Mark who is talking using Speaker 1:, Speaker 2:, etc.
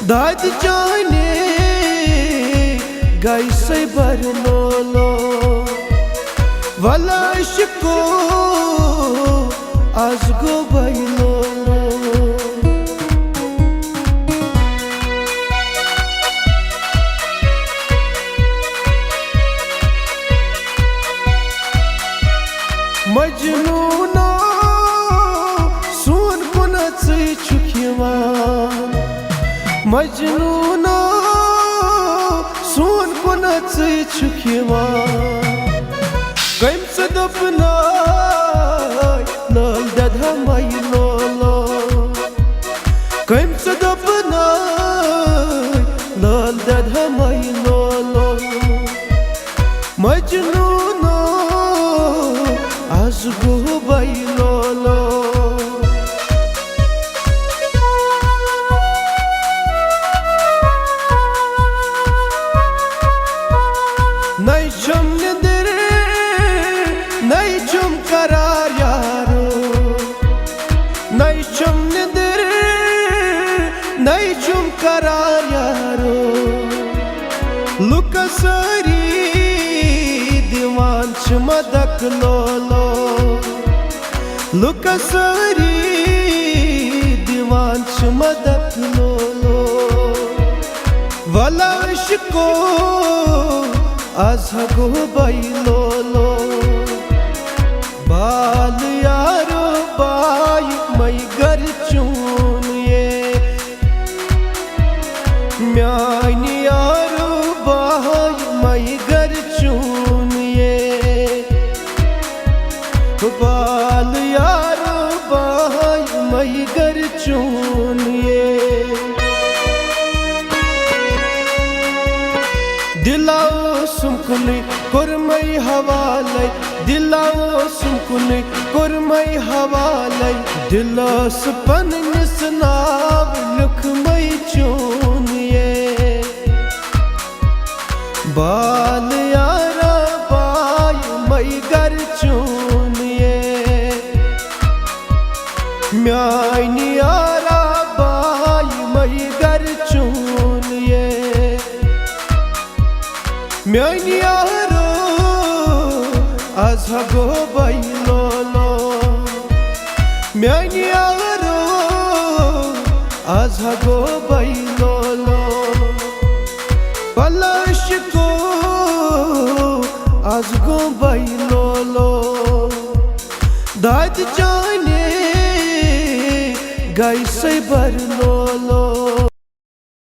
Speaker 1: दाद जाने गैसे बरनोलो वलाश को आजगो बैलोलो मजनूनो सुन कुनच चुखिवा मजनूनो सुन कुनच चुखिवा गम सदपना नल दधा मैलोलो गम सदपना नल दधा मैलोलो मजनूनो आजगो बैलोलो नहीं चुम निंदर नहीं चुम करार यारो नहीं चुम निंदर नहीं चुम करार यारो लुका सारी दीवान मदक लोलो लुका सारी दीवान मदक लोलो वलाश को आजगो बैलोलो बाल यारो बाई मई घर चून ये म्यानी यारो बाई मई घर चून ये बाल यारो बाई मई घर चून ये दिलाओ सुमकुनी कुरमई हवाले दिलाओ सुमकुनी कुरमई हवाले दिलास पन्निस नाव लुखमई चूनिए बाल यारा बाई मई घर चूनिए म्यानी यारा बाई मई घर चूनिए म्यानी यारो आजगो बैलोलो म्यानी यारो आजगो बैलोलो पलाश को आजगो बैलोलो दाद जाने गैसे बरनोलो।